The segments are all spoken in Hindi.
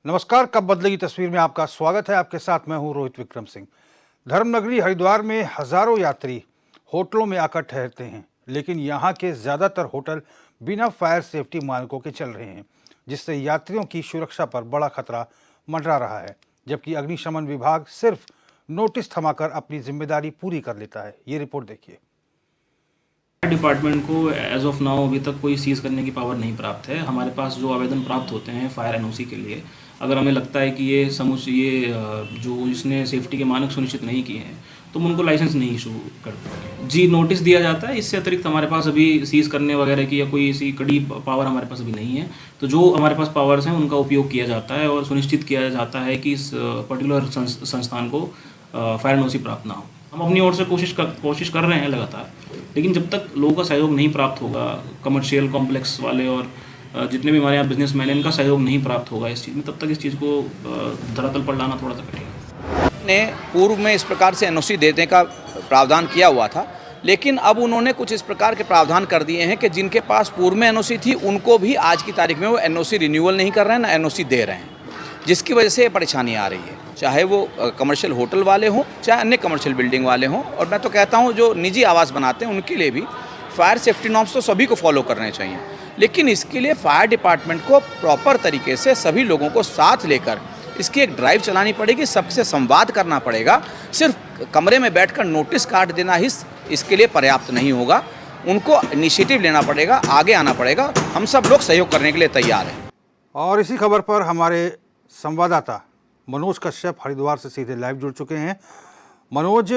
नमस्कार, कब बदलेगी तस्वीर में आपका स्वागत है। आपके साथ मैं हूं रोहित विक्रम सिंह। धर्मनगरी हरिद्वार में हजारों यात्री होटलों में आकर ठहरते हैं, लेकिन यहां के ज्यादातर होटल बिना फायर सेफ्टी मानकों के चल रहे हैं, जिससे यात्रियों की सुरक्षा पर बड़ा खतरा मंडरा रहा है। जबकि अग्निशमन विभाग सिर्फ नोटिस थमाकर अपनी जिम्मेदारी पूरी कर लेता है। ये रिपोर्ट देखिए। डिपार्टमेंट को एज ऑफ नाउ अभी तक कोई सीज़ करने की पावर नहीं प्राप्त है। हमारे पास जो आवेदन प्राप्त होते हैं फायर एनओसी के लिए, अगर हमें लगता है कि जो इसने सेफ्टी के मानक सुनिश्चित नहीं किए हैं तो हम उनको लाइसेंस नहीं इशू करते जी। नोटिस दिया जाता है। इससे अतिरिक्त हमारे पास अभी सीज़ करने वगैरह की या कोई ऐसी कड़ी पावर हमारे पास अभी नहीं है। तो जो हमारे पास पावर्स हैं उनका उपयोग किया जाता है और सुनिश्चित किया जाता है कि इस पर्टिकुलर संस्थान को फायर एनओसी प्राप्त ना हो। हम अपनी ओर से कोशिश कर रहे हैं लगातार, लेकिन जब तक लोगों का सहयोग नहीं प्राप्त होगा, कमर्शियल कॉम्प्लेक्स वाले और जितने भी हमारे यहाँ बिजनेसमैन हैं, इनका सहयोग नहीं प्राप्त होगा इस चीज़ में, तब तक इस चीज़ को धरातल पर लाना थोड़ा सा कठिन है। ने पूर्व में इस प्रकार से एनओसी देने का प्रावधान किया हुआ था, लेकिन अब उन्होंने कुछ इस प्रकार के प्रावधान कर दिए हैं कि जिनके पास पूर्व में एनओसी थी उनको भी आज की तारीख में वो एनओसी रिन्यूअल नहीं कर रहे हैं, ना एनओसी दे रहे हैं, जिसकी वजह से ये परेशानी आ रही है, चाहे वो कमर्शियल होटल वाले हों, चाहे अन्य कमर्शियल बिल्डिंग वाले हों। और मैं तो कहता हूँ जो निजी आवास बनाते हैं उनके लिए भी फायर सेफ्टी नॉर्म्स तो सभी को फॉलो करने चाहिए, लेकिन इसके लिए फायर डिपार्टमेंट को प्रॉपर तरीके से सभी लोगों को साथ लेकर इसकी एक ड्राइव चलानी पड़ेगी, सबसे संवाद करना पड़ेगा। सिर्फ कमरे में बैठकर नोटिस काट देना ही इसके लिए पर्याप्त नहीं होगा, उनको इनिशिएटिव लेना पड़ेगा, आगे आना पड़ेगा। हम सब लोग सहयोग करने के लिए तैयार हैं। और इसी खबर पर हमारे संवाददाता मनोज कश्यप हरिद्वार से सीधे लाइव जुड़ चुके हैं। मनोज,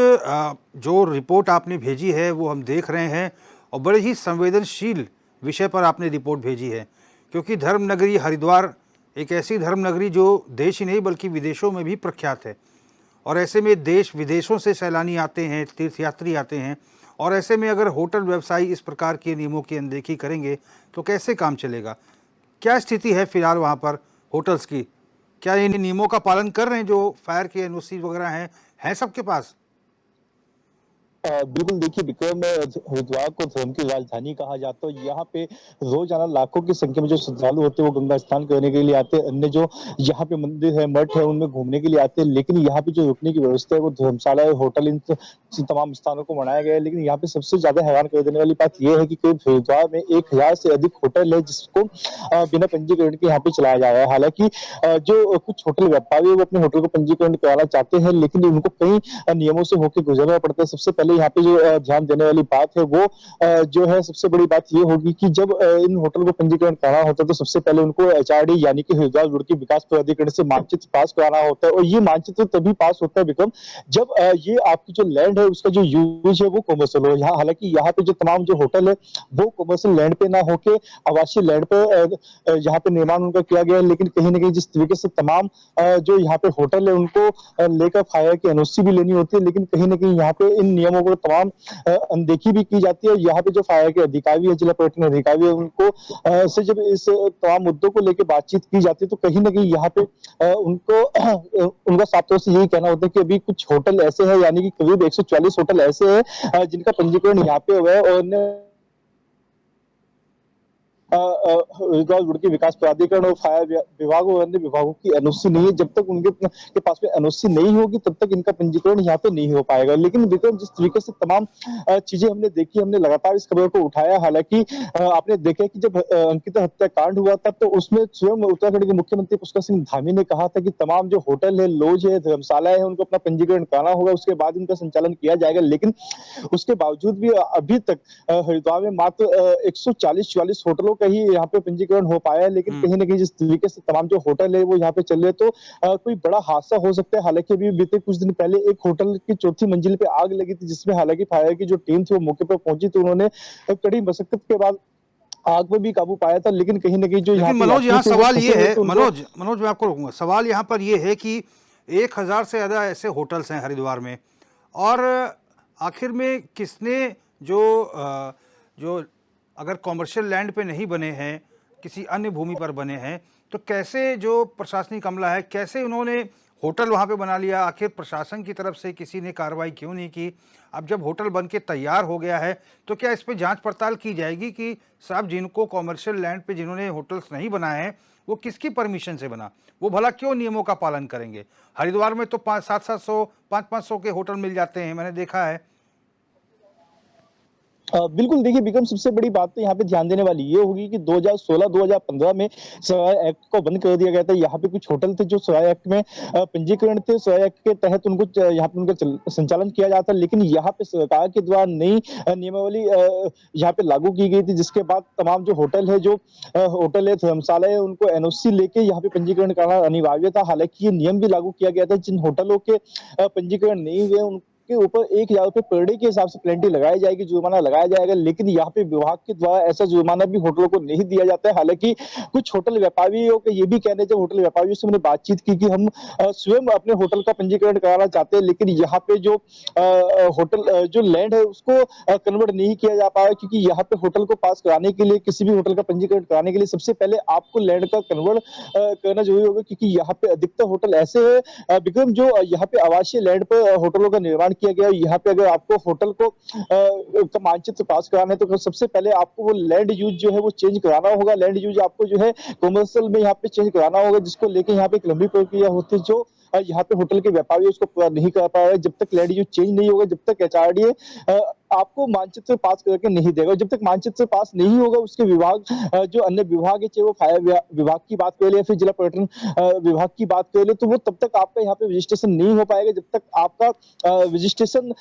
जो रिपोर्ट आपने भेजी है वो हम देख रहे हैं और बड़े ही संवेदनशील विषय पर आपने रिपोर्ट भेजी है, क्योंकि धर्मनगरी हरिद्वार एक ऐसी धर्मनगरी जो देश ही नहीं बल्कि विदेशों में भी प्रख्यात है। और ऐसे में देश विदेशों से सैलानी आते हैं, तीर्थयात्री आते हैं, और ऐसे में अगर होटल व्यवसायी इस प्रकार के नियमों की अनदेखी करेंगे तो कैसे काम चलेगा? क्या स्थिति है फिलहाल वहाँ पर होटल्स की? क्या इन नियमों का पालन कर रहे हैं जो फायर के एनओसी वगैरह हैं सबके पास? बिल्कुल, देखिए विक्रम, हरिद्वार को धर्म की राजधानी कहा जाता है। यहाँ पे रोजाना लाखों की संख्या में जो श्रद्धालु होते हैं वो गंगा स्नान करने के लिए आते हैं, अन्य जो यहाँ पे मंदिर है, मठ है, उनमें घूमने के लिए आते हैं। लेकिन यहाँ पे जो रुकने की व्यवस्था है वो धर्मशाला, होटल, इन तमाम स्थानों को बनाया गया है। लेकिन यहाँ पे सबसे ज्यादा हैरान कर देने वाली बात यह है कि करीब हरिद्वार में 1000 से अधिक होटल है जिसको बिना पंजीकरण के यहाँ पे चलाया जा रहा है। हालांकि जो कुछ होटल व्यापारी है वो अपने होटल को पंजीकरण कराना चाहते हैं, लेकिन उनको कई नियमों से होकर गुजरना पड़ता है। सबसे पहले यहाँ पे जो ध्यान देने वाली बात है वो जो है, सबसे बड़ी बात ये होगी कि जब इन होटल को पंजीकरण कराना होता है तो सबसे पहले उनको एचआरडी यानी कि हरिद्वार रुड़की विकास प्राधिकरण से मानचित्र पास कराना होता है। और ये मानचित्र तभी पास होता है विक्रम जब ये आपकी जो लैंड है उसका जो यूज है वो कमर्शियल हो। यहाँ हालांकि यहाँ पे जो तमाम जो होटल है वो कमर्शियल लैंड पे ना होके आवासीय लैंड पे यहाँ पे निर्माण उनका किया गया है। लेकिन कहीं ना कहीं जिस तरीके से तमाम जो यहाँ पे होटल है उनको लेकर फायर की एनओसी भी लेनी होती है, लेकिन कहीं ना कहीं यहाँ पे इन नियमों को तमाम अनदेखी भी की जाती है। यहाँ पे जो फायर के अधिकारी है, जिला पर्यटन अधिकारी है, उनको से जब इस तमाम मुद्दों को लेकर बातचीत की जाती है तो कहीं ना कहीं यहाँ पे उनको उनका साफ तौर से यही कहना होता है कि अभी कुछ होटल ऐसे हैं, यानी कि करीब 140 होटल ऐसे हैं जिनका पंजीकरण यहाँ पे हुआ है और हरिद्वार रुड़की विकास प्राधिकरण और फायर विभाग और अन्य विभागों की एनओसी नहीं है। जब तक उनके के पास में एनओसी नहीं होगी तब तक इनका पंजीकरण यहाँ पे नहीं हो पाएगा। लेकिन विक्रम, जिस तरीके से तमाम चीजें हमने देखी, हमने लगातार इस खबर को उठाया। हालांकि आपने देखा कि जब अंकिता हत्याकांड हुआ था तो उसमें स्वयं उत्तराखंड के मुख्यमंत्री पुष्कर सिंह धामी ने कहा था कि तमाम जो होटल है, लॉज है, धर्मशाला है, उनको अपना पंजीकरण कराना होगा, उसके बाद इनका संचालन किया जाएगा। लेकिन उसके बावजूद भी अभी तक हरिद्वार में मात्र 140-44 होटलों ही यहाँ पे पंजीकरण हो पाया है। लेकिन कहीं ना कहीं जिस तरीके से तमाम जो होटल है वो यहाँ पे चल रहे हैं तो कोई बड़ा हादसा हो सकता है। हालांकि अभी बीते कुछ दिन पहले एक होटल की 4थी मंजिल पे आग लगी थी, जिसमें हालांकि फायर की जो टीम थी वो मौके पर पहुंची थी। उन्होंने कड़ी मशक्कत के बाद आग पर भी काबू पाया था। लेकिन कहीं ना कहीं जो लेकिन मनोज, यहाँ सवाल ये है, मनोज मैं आपको रोकूंगा, सवाल यहाँ पर ये है कि 1000 से ज़्यादा ऐसे होटल्स हैं हरिद्वार में, और आखिर में किसने जो अगर कॉमर्शियल लैंड पे नहीं बने हैं, किसी अन्य भूमि पर बने हैं, तो कैसे जो प्रशासनिक अमला है, कैसे उन्होंने होटल वहाँ पे बना लिया? आखिर प्रशासन की तरफ से किसी ने कार्रवाई क्यों नहीं की? अब जब होटल बन के तैयार हो गया है तो क्या इस पे जांच पड़ताल की जाएगी कि साहब जिनको कॉमर्शियल लैंड पे जिन्होंने होटल्स नहीं बनाए हैं वो किसकी परमिशन से बना? वो भला क्यों नियमों का पालन करेंगे? हरिद्वार में तो 500-700 500-500 के होटल मिल जाते हैं, मैंने देखा है। बिल्कुल देखिए विक्रम, सबसे बड़ी बात तो यहाँ पे ध्यान देने वाली ये होगी कि 2016-2015 में सराय एक्ट को बंद कर दिया गया था। यहाँ पे कुछ होटल थे जो सराय एक्ट में पंजीकरण थे, सराय एक्ट के तहत उनको यहाँ पे उनका संचालन किया जाता, लेकिन यहाँ पे सरकार के द्वारा नई नियमावली यहाँ पे लागू की गई थी, जिसके बाद तमाम जो होटल है, धर्मशाला है, उनको एनओसी लेके यहाँ पे पंजीकरण करना अनिवार्य था। हालांकि ये नियम भी लागू किया गया था, जिन होटलों के पंजीकरण नहीं हुए के ऊपर 1,000 रुपए पर डे के हिसाब से पेनल्टी लगाई जाएगी, जुर्माना लगाया जाएगा। लेकिन यहाँ पे विभाग के द्वारा ऐसा जुर्माना भी होटलों को नहीं दिया जाता है। हालांकि कुछ होटल व्यापारियों के ये भी कहने, जब होटल व्यापारियों से मैंने बातचीत की कि हम स्वयं अपने होटल का पंजीकरण कराना चाहते हैं, लेकिन यहाँ पे जो होटल जो लैंड है उसको कन्वर्ट नहीं किया जा पाया, क्योंकि यहाँ पे होटल को पास कराने के लिए, किसी भी होटल का पंजीकरण कराने के लिए सबसे पहले आपको लैंड का कन्वर्ट करना जरूरी होगा, क्योंकि यहाँ पे अधिकतर होटल ऐसे है विक्रम, जो यहाँ पे आवासीय लैंड पर होटलों का निर्माण किया गया है। यहाँ पे अगर आपको होटल को का मानचित्र पास कराना है तो सबसे पहले आपको वो लैंड यूज जो है वो चेंज कराना होगा। लैंड यूज आपको जो है कमर्शियल में यहाँ पे चेंज कराना होगा, जिसको लेके यहाँ पे एक लंबी प्रक्रिया होती है, जो यहाँ पे होटल के व्यापारी उसको पूरा नहीं कर पा रहे। जब तक लैंड यूज चेंज नहीं होगा, जब तक एचआरडीए आपको मानचित्र पास करके नहीं देगा, जब तक मानचित्र पास नहीं होगा, उसके विभाग जो अन्य विभाग है, चाहे वो फायर विभाग की बात कर ले या फिर जिला पर्यटन विभाग की बात कर ले, तो वो तब तक आपका यहाँ पे रजिस्ट्रेशन नहीं हो पाएगा, जब तक आपका रजिस्ट्रेशन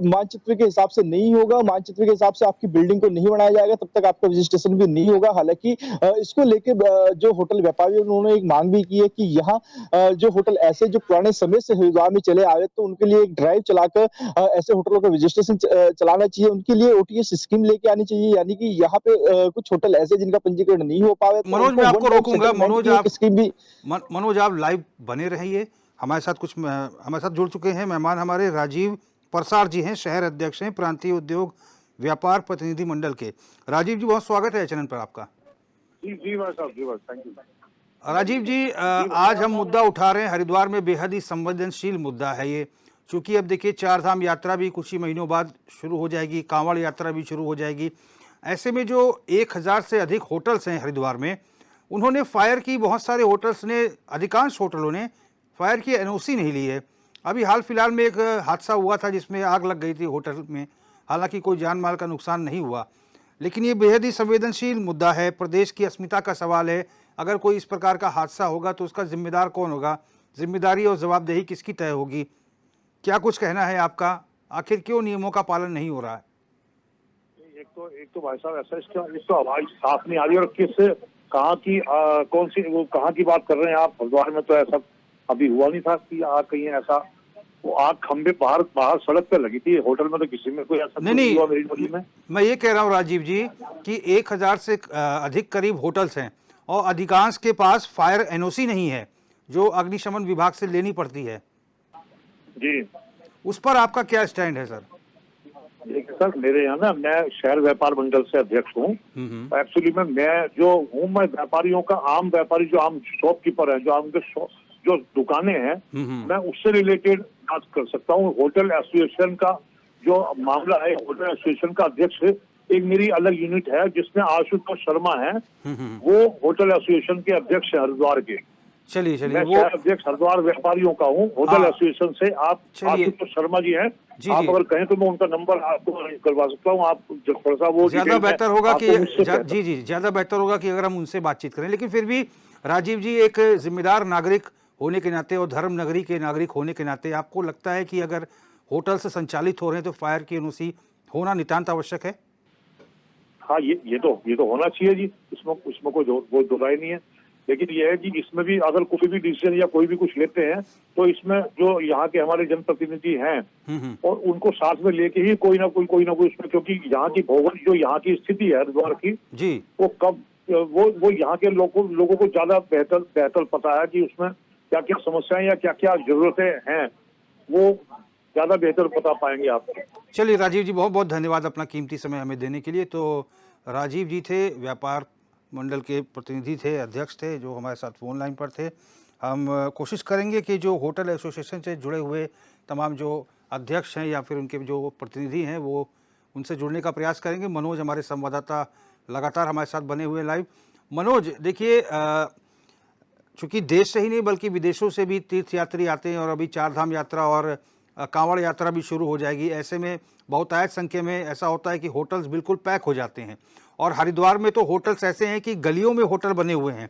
मानचित्र के हिसाब से नहीं होगा, मानचित्र के हिसाब से आपकी बिल्डिंग को नहीं बनाया जाएगा, तब तक आपका रजिस्ट्रेशन भी नहीं होगा। हालांकि इसको लेके जो होटल व्यापारी उन्होंने एक मांग भी की है कि यहाँ जो होटल ऐसे जो पुराने समय से हरिद्वार में चले आ रहे, तो उनके लिए एक ड्राइव चलाकर ऐसे होटलों का रजिस्ट्रेशन चलाना चाहिए, उनके लिए ओटीएस स्कीम लेके आनी चाहिए। यानी कि यहाँ पे कुछ होटल ऐसे जिनका पंजीकरण नहीं हो पा रहा है, मनोज, मैं आपको रोकूंगा। मनोज, आप लाइव बने रहिए हमारे साथ। हमारे साथ जुड़ चुके हैं मेहमान, हमारे राजीव परसार जी हैं, शहर अध्यक्ष हैं प्रांतीय उद्योग व्यापार प्रतिनिधि मंडल के। राजीव जी, बहुत स्वागत है चैनल पर आपका। जी भाई साहब, जी भाई, थैंक यू। राजीव जी, आज हम मुद्दा उठा रहे हैं, हरिद्वार में बेहद ही संवेदनशील मुद्दा है ये, क्योंकि अब देखिए 4 धाम यात्रा भी कुछ ही महीनों बाद शुरू हो जाएगी, कांवड़ यात्रा भी शुरू हो जाएगी। ऐसे में जो 1000 से अधिक होटल्स हैं हरिद्वार में, उन्होंने फायर की, बहुत सारे होटल्स ने, अधिकांश होटलों ने फायर की एनओसी नहीं ली है। अभी हाल फिलहाल में एक हादसा हुआ था जिसमें आग लग गई थी होटल में, हालांकि कोई जान माल का नुकसान नहीं हुआ, लेकिन ये बेहद ही संवेदनशील मुद्दा है, प्रदेश की अस्मिता का सवाल है। अगर कोई इस प्रकार का हादसा होगा तो उसका जिम्मेदार कौन होगा, जिम्मेदारी और जवाबदेही किसकी तय होगी? क्या कुछ कहना है आपका? आखिर क्यों नियमों का पालन नहीं हो रहा है? एक तो भाई साहब ऐसा, इसको आवाज साफ नहीं आ रही, और किस कहाँ की कौन सी, वो कहाँ की बात कर रहे हैं आप? हरिद्वार में तो ऐसा अभी हुआ नहीं था कि आग कहीं ऐसा, वो आग खंबे बाहर सड़क पे लगी थी, होटल में तो किसी में कोई ऐसा नहीं, हुआ मेरी नौकरी में। मैं ये कह रहा हूँ राजीव जी कि 1000 से अधिक करीब होटल्स हैं और अधिकांश के पास फायर एनओसी नहीं है, जो अग्निशमन विभाग से लेनी पड़ती है जी। उस पर आपका क्या स्टैंड है सर? देखिए सर, मेरे यहाँ ना, मैं शहर व्यापार मंडल से अध्यक्ष हूँ। एक्चुअली में मैं जो हूँ, मैं व्यापारियों का, आम व्यापारी जो आम शॉपकीपर है, जो आम जो दुकानें हैं, मैं उससे रिलेटेड बात कर सकता हूँ। होटल एसोसिएशन का जो मामला है, होटल एसोसिएशन का अध्यक्ष एक मेरी अलग यूनिट है जिसमें आशुतोष शर्मा है, वो होटल एसोसिएशन के अध्यक्ष है हरिद्वार के। चलिए मैं शहर अध्यक्ष हरिद्वार व्यापारियों का हूँ होटल एसोसिएशन से। आप आशुतोष शर्मा जी हैं, आप अगर कहें तो मैं उनका नंबर आपको करवा सकता हूँ। आप थोड़ा सा वो ज्यादा बेहतर होगा कि जी ज्यादा बेहतर होगा कि अगर हम उनसे बातचीत करें। लेकिन फिर भी राजीव जी, एक जिम्मेदार नागरिक होने के नाते और धर्म नगरी के नागरिक होने के नाते, आपको लगता है कि अगर होटल से संचालित हो रहे हैं तो फायर की एनओसी होना नितांत आवश्यक है? हाँ, ये तो होना चाहिए जी, इसमें कोई दो राय नहीं है। लेकिन ये है कि इसमें भी अगर कोई भी डिसीजन या कोई भी कुछ लेते हैं तो इसमें जो यहाँ के हमारे जनप्रतिनिधि हैं और उनको साथ में लेके ही कोई ना कोई इसमें, क्योंकि यहाँ की भौगोलिक जो यहाँ की स्थिति है हरिद्वार की जी, वो कब वो यहाँ के लोगों को ज्यादा बेहतर पता है कि उसमें क्या क्या समस्याएं या क्या क्या जरूरतें हैं, वो ज्यादा बेहतर बता पाएंगे आपको। चलिए राजीव जी, बहुत बहुत धन्यवाद अपना कीमती समय हमें देने के लिए। तो राजीव जी थे, व्यापार मंडल के प्रतिनिधि थे, अध्यक्ष थे, जो हमारे साथ फोन लाइन पर थे। हम कोशिश करेंगे कि जो होटल एसोसिएशन से जुड़े हुए तमाम जो अध्यक्ष हैं या फिर उनके जो प्रतिनिधि हैं, वो उनसे जुड़ने का प्रयास करेंगे। मनोज हमारे संवाददाता लगातार हमारे साथ बने हुए लाइव। मनोज देखिए, चूंकि देश से ही नहीं बल्कि विदेशों से भी तीर्थयात्री आते हैं और अभी चारधाम यात्रा और कांवड़ यात्रा भी शुरू हो जाएगी। ऐसे में बहुतायत संख्या में ऐसा होता है कि होटल्स बिल्कुल पैक हो जाते हैं और हरिद्वार में तो होटल्स ऐसे हैं कि गलियों में होटल बने हुए हैं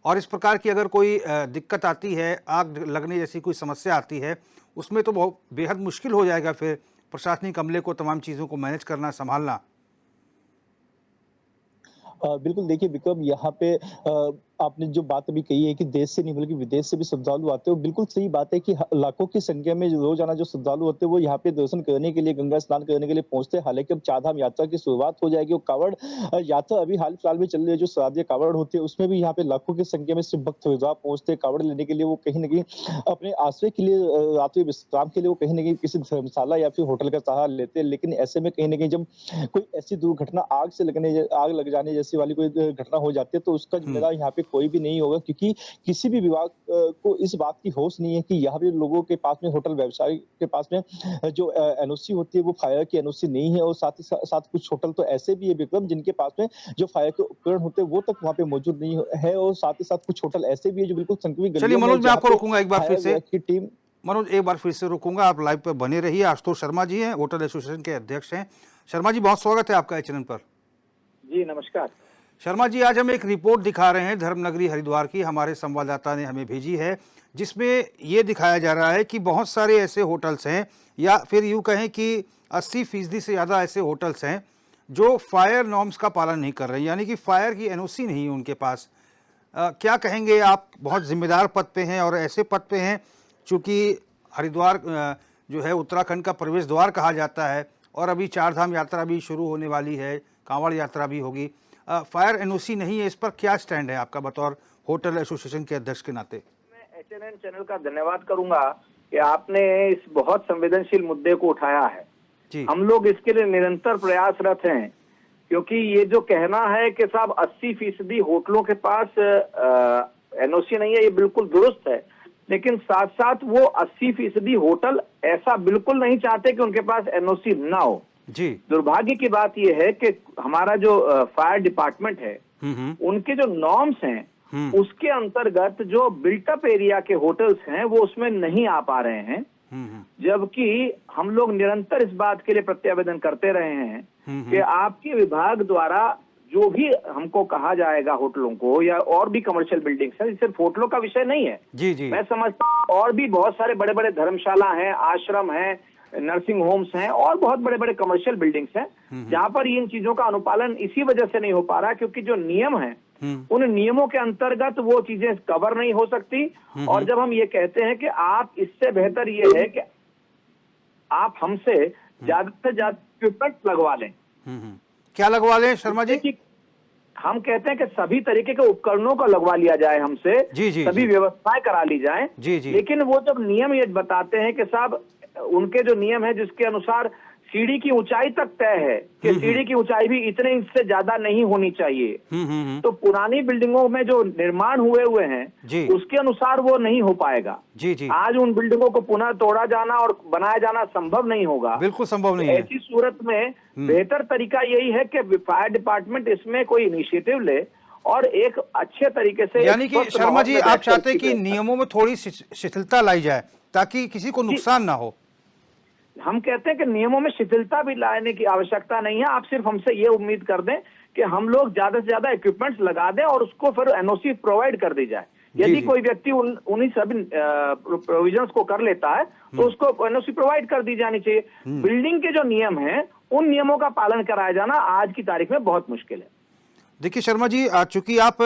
और इस प्रकार की अगर कोई दिक्कत आती है, आग लगने जैसी कोई समस्या आती है, उसमें तो बहुत बेहद मुश्किल हो जाएगा फिर प्रशासनिक अमले को तमाम चीज़ों को मैनेज करना, संभालना। बिल्कुल देखिए विक्रम, यहाँ पे आपने जो बात अभी कही है कि देश से नहीं बल्कि विदेश से भी श्रद्धालु आते हैं, वो बिल्कुल सही बात है कि लाखों की संख्या में रोजाना जो श्रद्धालु होते हैं वो यहाँ पे दर्शन करने के लिए, गंगा स्नान करने के लिए पहुंचते हैं। हालांकि अब चारधाम यात्रा की शुरुआत हो जाएगी और कांवड़ यात्रा अभी हाल फिलहाल में चल रही है, जो श्राद्ध कांवड़ होती है उसमें भी यहाँ पे लाखों की संख्या में शिव भक्त हरिद्वार पहुंचते हैं कांवड़ लेने के लिए। वो कहीं ना कहीं अपने आश्रय के लिए, रात्रि विश्राम के लिए वो कहीं ना कहीं किसी धर्मशाला या फिर होटल का सहारा लेते हैं। लेकिन ऐसे में कहीं ना कहीं जब कोई ऐसी दुर्घटना, आग लग जाने जैसी वाली कोई घटना हो जाती है तो उसका जिम्मेदार यहाँ पे कोई भी नहीं होगा, क्योंकि किसी भी विभाग को इस बात की होश नहीं है कि यहाँ पे लोगों के पास में, होटल व्यवसाय के पास में जो एनओसी होती है वो फायर की एनओसी नहीं है। और साथ ही साथ कुछ होटल तो ऐसे भी है विक्रम जिनके पास में जो फायर के उपकरण होते हैं वो तक वहाँ पे मौजूद नहीं है। और साथ ही साथ कुछ होटल ऐसे भी है जो बिल्कुल संक्रमित चलिए मनोज, मैं आपको रोकूंगा एक बार फिर से। की टीम मनोज एक बार फिर से रोकूंगा, आप लाइव पर बने रहिए। आशुतोष शर्मा जी हैं, होटल एसोसिएशन के अध्यक्ष हैं। शर्मा जी बहुत स्वागत है आपका इस चैनल पर। जी नमस्कार। शर्मा जी, आज हम एक रिपोर्ट दिखा रहे हैं धर्मनगरी हरिद्वार की, हमारे संवाददाता ने हमें भेजी है, जिसमें ये दिखाया जा रहा है कि बहुत सारे ऐसे होटल्स हैं, या फिर यूँ कहें कि 80% से ज़्यादा ऐसे होटल्स हैं जो फायर नॉर्म्स का पालन नहीं कर रहे हैं, यानी कि फायर की एनओसी नहीं है उनके पास। क्या कहेंगे आप? बहुत जिम्मेदार पद पे हैं और ऐसे पद पे हैं चूँकि हरिद्वार जो है उत्तराखंड का प्रवेश द्वार कहा जाता है और अभी चारधाम यात्रा भी शुरू होने वाली है, कांवड़ यात्रा भी होगी। फायर एनओसी नहीं है, इस पर क्या स्टैंड है आपका बतौर होटल एसोसिएशन के अध्यक्ष के नाते? मैं एचएनएन चैनल का धन्यवाद करूंगा कि आपने इस बहुत संवेदनशील मुद्दे को उठाया है जी। हम लोग इसके लिए निरंतर प्रयासरत हैं, क्योंकि ये जो कहना है कि साहब 80% होटलों के पास एनओसी नहीं है, ये बिल्कुल दुरुस्त है। लेकिन साथ साथ वो 80% होटल ऐसा बिल्कुल नहीं चाहते कि उनके पास एनओसी ना हो जी। दुर्भाग्य की बात यह है कि हमारा जो फायर डिपार्टमेंट है, उनके जो नॉर्म्स हैं उसके अंतर्गत जो बिल्टअप एरिया के होटल्स हैं वो उसमें नहीं आ पा रहे हैं। जबकि हम लोग निरंतर इस बात के लिए प्रत्यावेदन करते रहे हैं कि आपके विभाग द्वारा जो भी हमको कहा जाएगा होटलों को या और भी कमर्शियल बिल्डिंग्स है, सिर्फ होटलों का विषय नहीं है जी जी। मैं समझता हूँ और भी बहुत सारे बड़े बड़े धर्मशाला हैं, आश्रम हैं, नर्सिंग होम्स हैं और बहुत बड़े बड़े कमर्शियल बिल्डिंग्स हैं जहां पर इन चीजों का अनुपालन इसी वजह से नहीं हो पा रहा, क्योंकि जो नियम हैं उन नियमों के अंतर्गत वो चीजें कवर नहीं हो सकती। और जब हम ये कहते हैं कि आप, इससे बेहतर ये है कि आप हमसे ज्यादा से ज्यादा इक्विपमेंट लगवा लें। क्या लगवा लें शर्मा जी? हम कहते हैं कि सभी तरीके के उपकरणों को लगवा लिया जाए हमसे, सभी व्यवस्थाएं करा ली जाएं। लेकिन वो जब नियम ये बताते हैं कि साहब उनके जो नियम है जिसके अनुसार सीढ़ी की ऊंचाई तक तय है कि सीढ़ी की ऊंचाई भी इतने इंच से ज्यादा नहीं होनी चाहिए, तो पुरानी बिल्डिंगों में जो निर्माण हुए हैं उसके अनुसार वो नहीं हो पाएगा जी। आज उन बिल्डिंगों को पुनः तोड़ा जाना और बनाया जाना संभव नहीं होगा, बिल्कुल संभव नहीं है। ऐसी सूरत में बेहतर तरीका यही है कि फायर डिपार्टमेंट इसमें कोई इनिशिएटिव ले और एक अच्छे तरीके से, यानी कि शर्मा जी आप चाहते हैं कि नियमों में थोड़ी शिथिलता लाई जाए ताकि किसी को नुकसान ना हो? हम कहते हैं कि नियमों में शिथिलता भी लाने की आवश्यकता नहीं है। आप सिर्फ हमसे ये उम्मीद कर दें कि हम लोग ज्यादा से ज्यादा इक्विपमेंट्स लगा दें और उसको फिर एनओसी प्रोवाइड कर दी जाए। यदि कोई व्यक्ति उन्हीं सभी प्रोविजंस को कर लेता है तो उसको एनओसी प्रोवाइड कर दी जानी चाहिए। बिल्डिंग के जो नियम हैं उन नियमों का पालन कराया जाना आज की तारीख में बहुत मुश्किल है। देखिए शर्मा जी, चूंकि आप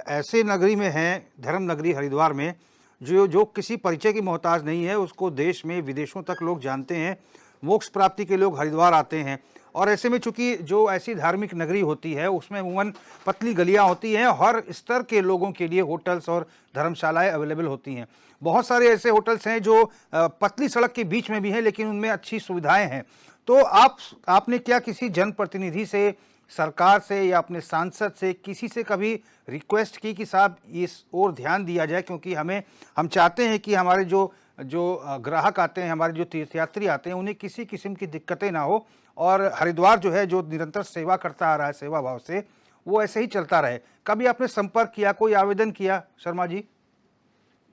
ऐसे नगरी में हैं, धर्म नगरी हरिद्वार में, जो किसी परिचय की मोहताज नहीं है, उसको देश में विदेशों तक लोग जानते हैं, मोक्ष प्राप्ति के लोग हरिद्वार आते हैं। और ऐसे में चूंकि जो ऐसी धार्मिक नगरी होती है उसमें अमूमन पतली गलियां होती हैं, हर स्तर के लोगों के लिए होटल्स और धर्मशालाएं अवेलेबल होती हैं। बहुत सारे ऐसे होटल्स हैं जो पतली सड़क के बीच में भी हैं लेकिन उनमें अच्छी सुविधाएं हैं। तो आपने क्या किसी जनप्रतिनिधि से, सरकार से या अपने सांसद से, किसी से कभी रिक्वेस्ट की कि साहब इस ओर ध्यान दिया जाए, क्योंकि हम चाहते हैं कि हमारे जो ग्राहक आते हैं, हमारे जो तीर्थयात्री आते हैं, उन्हें किसी किस्म की दिक्कतें ना हो और हरिद्वार जो है, जो निरंतर सेवा करता आ रहा है सेवा भाव से, वो ऐसे ही चलता रहे। कभी आपने संपर्क किया, कोई आवेदन किया शर्मा जी?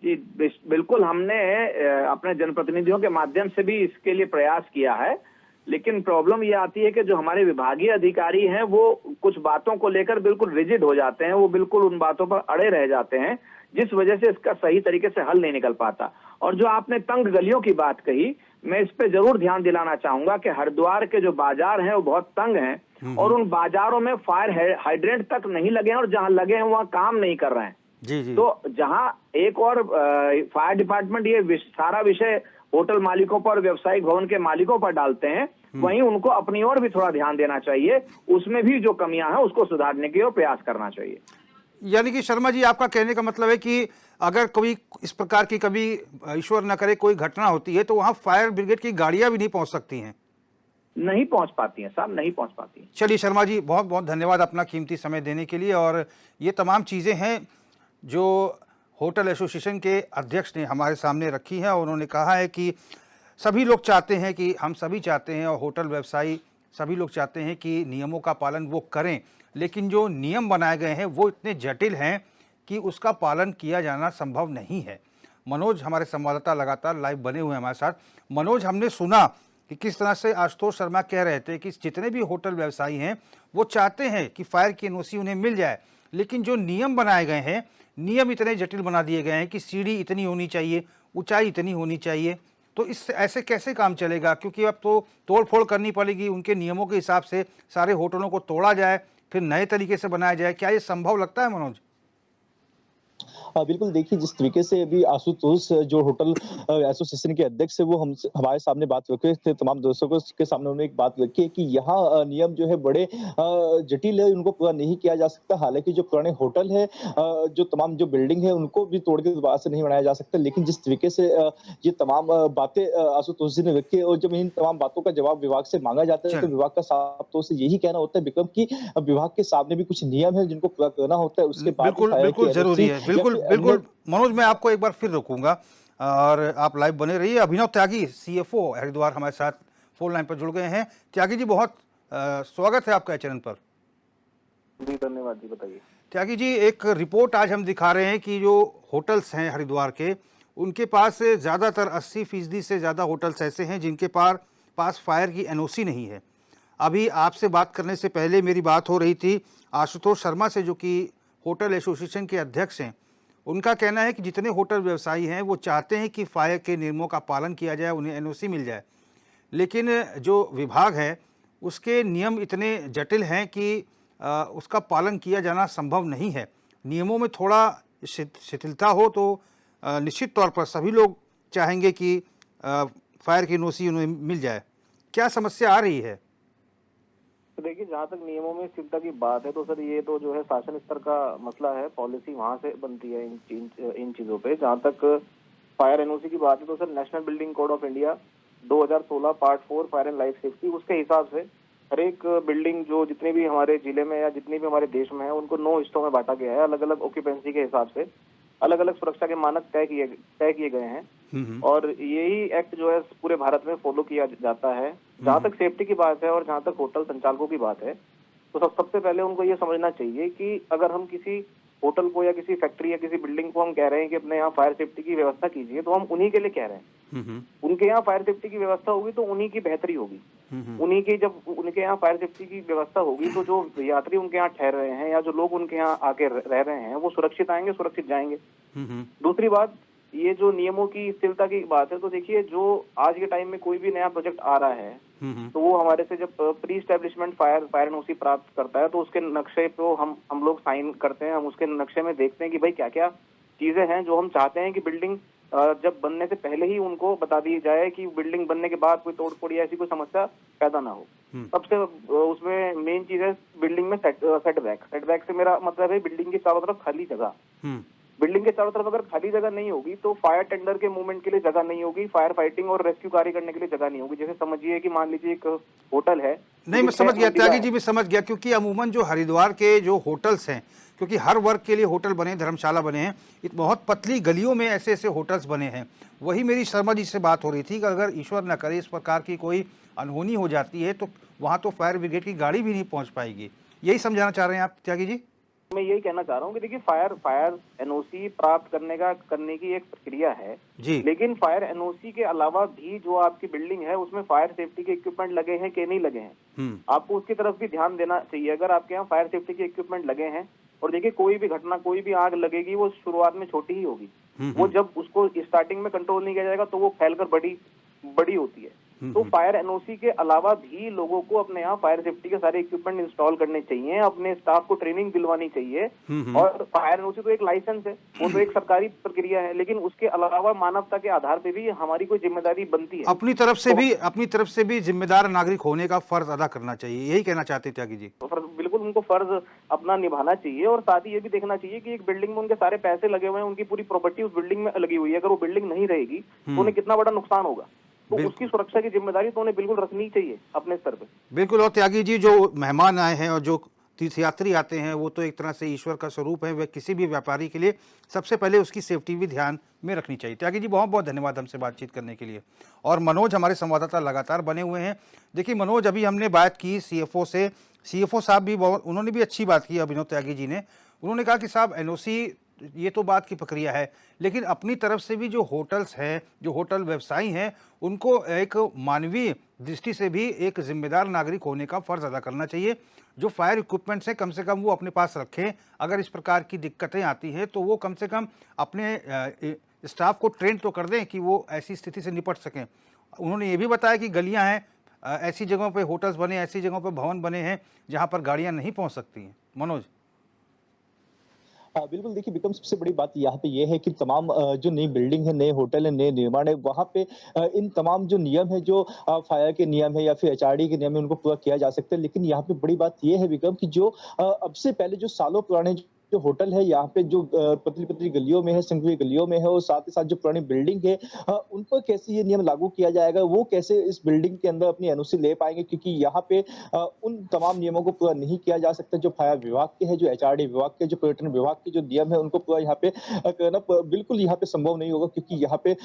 जी बिल्कुल, हमने अपने जनप्रतिनिधियों के माध्यम से भी इसके लिए प्रयास किया है, लेकिन प्रॉब्लम ये आती है कि जो हमारे विभागीय अधिकारी हैं वो कुछ बातों को लेकर बिल्कुल रिजिड हो जाते हैं, वो बिल्कुल उन बातों पर अड़े रह जाते हैं, जिस वजह से इसका सही तरीके से हल नहीं निकल पाता। और जो आपने तंग गलियों की बात कही, मैं इस पे जरूर ध्यान दिलाना चाहूंगा कि हरिद्वार के जो बाजार हैं वो बहुत तंग हैं और उन बाजारों में फायर हाइड्रेंट तक नहीं लगे हैं और जहां लगे हैं वहां काम नहीं कर रहे हैं। जी जी। तो जहां एक और फायर डिपार्टमेंट ये सारा विषय होटल मालिकों पर, व्यवसायिक भवन के मालिकों पर डालते हैं, वहीं उनको अपनी ओर भी थोड़ा ध्यान देना चाहिए, उसमें भी जो कमियां हैं उसको सुधारने की ओर प्रयास करना चाहिए। यानी कि शर्मा जी, आपका कहने का मतलब है कि अगर कोई इस प्रकार की कभी ईश्वर न करे कोई घटना होती है तो वहां फायर ब्रिगेड की गाड़ियां भी नहीं पहुंच सकती हैं? नहीं पहुंच पाती हैं साहब, नहीं पहुंच पाती हैं। चलिए शर्मा जी, बहुत बहुत धन्यवाद अपना कीमती समय देने के लिए। और ये तमाम चीज़ें हैं जो होटल एसोसिएशन के अध्यक्ष ने हमारे सामने रखी हैं। उन्होंने कहा है कि सभी लोग चाहते हैं कि हम सभी चाहते हैं और होटल व्यवसायी सभी लोग चाहते हैं कि नियमों का पालन वो करें, लेकिन जो नियम बनाए गए हैं वो इतने जटिल हैं कि उसका पालन किया जाना संभव नहीं है। मनोज हमारे संवाददाता लगातार लाइव बने हुए हैं हमारे साथ। मनोज, हमने सुना कि किस तरह से आशुतोष शर्मा कह रहे थे कि जितने भी होटल व्यवसायी हैं वो चाहते हैं कि फायर की एनओसी उन्हें मिल जाए, लेकिन जो नियम बनाए गए हैं, नियम इतने जटिल बना दिए गए हैं कि सीढ़ी इतनी होनी चाहिए, ऊंचाई इतनी होनी चाहिए। तो इस ऐसे कैसे काम चलेगा? क्योंकि अब तो तोड़ फोड़ करनी पड़ेगी, उनके नियमों के हिसाब से सारे होटलों को तोड़ा जाए, फिर नए तरीके से बनाया जाए। क्या ये संभव लगता है मनोज? बिल्कुल, देखिए जिस तरीके से अभी आशुतोष जो होटल एसोसिएशन के अध्यक्ष है वो हमारे सामने बात रखे थे, तमाम दर्शकों के सामने उन्होंने एक बात रखी है कि यहाँ नियम जो है बड़े जटिल है, उनको पूरा नहीं किया जा सकता। हालांकि जो पुराने होटल है, जो तमाम जो बिल्डिंग है उनको भी तोड़ के दोबारा से नहीं बनाया जा सकता, लेकिन जिस तरीके से ये तमाम बातें आशुतोष जी ने रखी है और जब इन तमाम बातों का जवाब विभाग से मांगा जाता है तो विभाग का साफ तौर से यही कहना होता है विक्रम की विभाग के सामने भी कुछ नियम है जिनको पूरा करना होता है। उसके बाद बिल्कुल बिल्कुल जरूरी है। बिल्कुल बिल्कुल मनोज, मैं आपको एक बार फिर रोकूंगा और आप लाइव बने रहिए। अभिनव त्यागी, सीएफओ हरिद्वार, हमारे साथ फोन लाइन पर जुड़ गए हैं। त्यागी जी, बहुत स्वागत है आपका चैनल पर। जी धन्यवाद जी, बताइए। त्यागी जी, एक रिपोर्ट आज हम दिखा रहे हैं कि जो होटल्स हैं हरिद्वार के, उनके पास ज़्यादातर 80% से ज़्यादा होटल्स ऐसे हैं जिनके पास फायर की एनओसी नहीं है। अभी आपसे बात करने से पहले मेरी बात हो रही थी आशुतोष शर्मा से, जो कि होटल एसोसिएशन के अध्यक्ष हैं। उनका कहना है कि जितने होटल व्यवसायी हैं वो चाहते हैं कि फायर के नियमों का पालन किया जाए, उन्हें एनओसी मिल जाए, लेकिन जो विभाग है उसके नियम इतने जटिल हैं कि उसका पालन किया जाना संभव नहीं है। नियमों में थोड़ा शिथिलता हो तो निश्चित तौर पर सभी लोग चाहेंगे कि फायर की एनओसी उन्हें मिल जाए। क्या समस्या आ रही है? तो देखिए, जहाँ तक नियमों में स्थिरता की बात है तो सर ये तो जो है शासन स्तर का मसला है, पॉलिसी वहाँ से बनती है इन चीजों पे। जहाँ तक फायर एनओसी की बात है तो sir national building code of India 2016 part 4 fire and life safety, उसके हिसाब से हर एक बिल्डिंग जो जितने भी हमारे जिले में या जितने भी हमारे देश में है उनको 9 हिस्सों में बांटा गया है। अलग अलग ऑक्यूपेंसी के हिसाब से अलग अलग सुरक्षा के मानक तय किए गए हैं और यही एक्ट जो है पूरे भारत में फॉलो किया जाता है। जहाँ तक सेफ्टी की बात है और जहाँ तक होटल संचालकों की बात है तो सबसे पहले उनको ये समझना चाहिए कि अगर हम किसी होटल को या किसी फैक्ट्री या किसी बिल्डिंग को हम कह रहे हैं कि अपने यहाँ फायर सेफ्टी की व्यवस्था कीजिए, तो हम उन्हीं के लिए कह रहे हैं। उनके यहाँ फायर सेफ्टी की व्यवस्था होगी तो उन्हीं की बेहतरी होगी। उन्हीं की जब उनके यहाँ फायर सेफ्टी की व्यवस्था होगी तो जो यात्री उनके यहाँ ठहर रहे हैं या जो लोग उनके यहाँ आके रह रहे हैं वो सुरक्षित आएंगे, सुरक्षित जाएंगे। दूसरी बात, ये जो नियमों की स्थिरता की बात है तो देखिए, जो आज के टाइम में कोई भी नया प्रोजेक्ट आ रहा है तो वो हमारे से जब प्री एस्टेब्लिशमेंट फायर एनओसी प्राप्त करता है तो उसके नक्शे पे हम लोग साइन करते हैं। हम उसके नक्शे में देखते हैं कि भाई क्या क्या चीजें हैं जो हम चाहते हैं कि बिल्डिंग जब बनने से पहले ही उनको बता दी जाए कि बिल्डिंग बनने के बाद कोई तोड़फोड़ या ऐसी कोई समस्या पैदा ना हो। सबसे उसमें मेन चीज है बिल्डिंग में सेटबैक से मेरा मतलब है बिल्डिंग के चारों तरफ खाली जगह। बिल्डिंग के चारों तरफ अगर खाली जगह नहीं होगी तो फायर टेंडर के मूवमेंट के लिए जगह नहीं होगी, फायर फाइटिंग और रेस्क्यू कार्य करने के लिए जगह नहीं होगी। जैसे समझिए कि मान लीजिए एक होटल है। नहीं, मैं समझ गया त्यागी जी, मैं समझ गया। क्योंकि अमूमन जो हरिद्वार के जो होटल्स हैं, क्योंकि हर वर्ग के लिए होटल बने, धर्मशाला बने हैं, बहुत पतली गलियों में ऐसे ऐसे होटल्स बने हैं। वही मेरी शर्मा जी से बात हो रही थी कि अगर ईश्वर न करे इस प्रकार की कोई अनहोनी हो जाती है तो वहाँ तो फायर ब्रिगेड की गाड़ी भी नहीं पहुँच पाएगी। यही समझाना चाह रहे हैं आप त्यागी जी? मैं यही कहना चाह रहा हूँ कि देखिए फायर एनओसी प्राप्त करने की एक प्रक्रिया है जी। लेकिन फायर एनओसी के अलावा भी जो आपकी बिल्डिंग है उसमें फायर सेफ्टी के इक्विपमेंट लगे हैं कि नहीं लगे हैं, आपको उसकी तरफ भी ध्यान देना चाहिए। अगर आपके यहाँ फायर सेफ्टी के इक्विपमेंट लगे हैं, और देखिए कोई भी घटना, कोई भी आग लगेगी वो शुरुआत में छोटी ही होगी, वो जब उसको स्टार्टिंग में कंट्रोल नहीं किया जाएगा तो वो फैलकर बड़ी होती है। तो फायर एनओसी के अलावा भी लोगों को अपने यहाँ फायर सेफ्टी के सारे इक्विपमेंट इंस्टॉल करने चाहिए, अपने स्टाफ को ट्रेनिंग दिलवानी चाहिए। और फायर एनओसी तो एक लाइसेंस है, वो तो एक सरकारी प्रक्रिया है, लेकिन उसके अलावा मानवता के आधार पे भी हमारी कोई जिम्मेदारी बनती है। अपनी तरफ से भी जिम्मेदार नागरिक होने का फर्ज अदा करना चाहिए, यही कहना चाहते हैं त्यागी जी? बिल्कुल उनको फर्ज अपना निभाना चाहिए, और साथ ही ये भी देखना चाहिए कि एक बिल्डिंग में उनके सारे पैसे लगे हुए हैं, उनकी पूरी प्रॉपर्टी उस बिल्डिंग में लगी हुई है, अगर वो बिल्डिंग नहीं रहेगी तो उन्हें कितना बड़ा नुकसान होगा। तो उसकी सुरक्षा की जिम्मेदारी तो उन्हें बिल्कुल रखनी चाहिए अपने स्तर पे। बिल्कुल। और त्यागी जी, जो मेहमान आए हैं और जो तीर्थयात्री आते हैं वो तो एक तरह से ईश्वर का स्वरूप है, वह किसी भी व्यापारी के लिए सबसे पहले उसकी सेफ्टी भी ध्यान में रखनी चाहिए। त्यागी जी, बहुत बहुत धन्यवाद हमसे बातचीत करने के लिए। और मनोज हमारे संवाददाता लगातार बने हुए हैं। देखिए मनोज, अभी हमने बात की सीएफओ से, सीएफओ साहब भी उन्होंने भी अच्छी बात की, अभिनव त्यागी जी ने। उन्होंने कहा कि साहब एनओसी ये तो बात की प्रक्रिया है, लेकिन अपनी तरफ से भी जो होटल्स हैं, जो होटल व्यवसायी हैं, उनको एक मानवीय दृष्टि से भी एक जिम्मेदार नागरिक होने का फ़र्ज़ अदा करना चाहिए। जो फायर इक्विपमेंट्स हैं कम से कम वो अपने पास रखें। अगर इस प्रकार की दिक्कतें आती हैं तो वो कम से कम अपने स्टाफ को ट्रेन तो कर दें कि वो ऐसी स्थिति से निपट सकें। उन्होंने ये भी बताया कि गलियाँ हैं, ऐसी जगहों पर होटल्स बने, ऐसी जगहों पर भवन बने हैं जहाँ पर गाड़ियाँ नहीं पहुँच सकती हैं। मनोज? बिल्कुल, देखिए विक्रम, सबसे बड़ी बात यहाँ पे ये है कि तमाम जो नई बिल्डिंग है, नए होटल है, नए निर्माण है, वहाँ पे इन तमाम जो नियम है, जो फायर के नियम है या फिर एचआरडी के नियम है, उनको पूरा किया जा सकता है। लेकिन यहाँ पे बड़ी बात ये है विक्रम कि जो अब से पहले जो सालों पुराने जो होटल है, यहाँ पे जो पतली-पतली गलियों में है, संकरी गलियों में है, और साथ ही साथ जो पुरानी बिल्डिंग है, उन पर कैसे ये नियम लागू किया जाएगा, वो कैसे इस बिल्डिंग के अंदर अपनी एनओसी ले पाएंगे, क्योंकि यहाँ पे उन तमाम नियमों को पूरा नहीं किया जा सकता। जो फायर विभाग के है, जो एचआरडी विभाग के, जो पर्यटन विभाग के जो नियम है, उनको पूरा यहाँ पे करना बिल्कुल यहाँ पे संभव नहीं होगा, क्योंकि यहाँ पे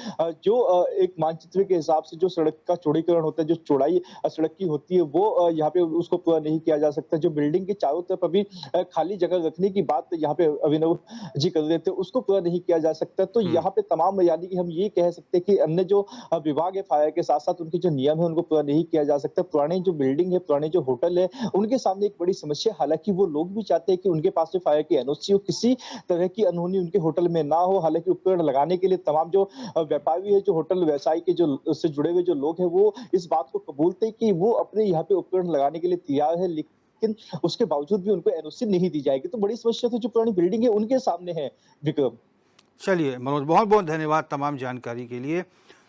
जो एक मानचित्र के हिसाब से जो सड़क का चौड़ीकरण होता है, जो चौड़ाई सड़क की होती है, वो यहाँ पे उसको पूरा नहीं किया जा सकता। जो बिल्डिंग के चारों तरफ अभी खाली जगह रखने की बात यहाँ पे अभिनव जी कर रहे थे, उसको पूरा नहीं किया जा सकता। तो यहाँ पे तमाम, यानी कि हम ये कह सकते हैं कि अन्य जो विभाग है फायर के साथ साथ, उनके जो नियम है उनको पूरा नहीं किया जा सकता। पुराने जो बिल्डिंग है, पुराने जो होटल है, उनके सामने एक बड़ी समस्या, हालांकि वो लोग भी चाहते हैं कि उनके पास में फायर की एनओसी हो, किसी तरह की अनहोनी उनके होटल में ना हो। हालांकि उपकरण लगाने के लिए तमाम जो व्यापारी है, जो होटल व्यवसाय के जो उससे जुड़े हुए जो लोग हैं, वो इस बात को कबूलते हैं कि वो अपने यहाँ पे उपकरण लगाने के लिए तैयार है, लेकिन उसके बावजूद भी उनको एनओसी नहीं दी जाएगी। तो बड़ी समस्या तो जो पुरानी बिल्डिंग है उनके सामने है विक्रम। चलिए मनोज, बहुत बहुत धन्यवाद तमाम जानकारी के लिए।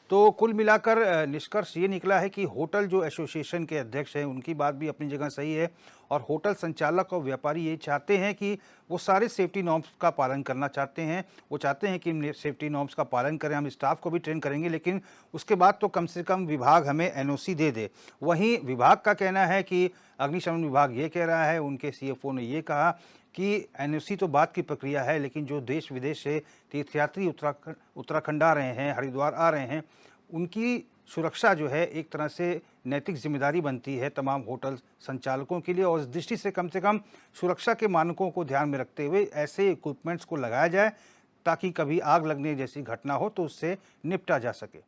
तो कुल मिलाकर निष्कर्ष ये निकला है कि होटल जो एसोसिएशन के अध्यक्ष हैं उनकी बात भी अपनी जगह सही है, और होटल संचालक और व्यापारी ये चाहते हैं कि वो सारे सेफ्टी नॉर्म्स का पालन करना चाहते हैं। वो चाहते हैं कि सेफ्टी नॉर्म्स का पालन करें, हम स्टाफ को भी ट्रेन करेंगे, लेकिन उसके बाद तो कम से कम विभाग हमें एनओसी दे दे। वहीं विभाग का कहना है कि अग्निशमन विभाग ये कह रहा है, उनके सीएफओ ने ये कहा कि एनओसी तो बात की प्रक्रिया है, लेकिन जो देश विदेश से तीर्थयात्री उत्तराखंड आ रहे हैं, हरिद्वार आ रहे हैं, उनकी सुरक्षा जो है एक तरह से नैतिक जिम्मेदारी बनती है तमाम होटल संचालकों के लिए, और इस दृष्टि से कम सुरक्षा के मानकों को ध्यान में रखते हुए ऐसे इक्विपमेंट्स को लगाया जाए ताकि कभी आग लगने जैसी घटना हो तो उससे निपटा जा सके।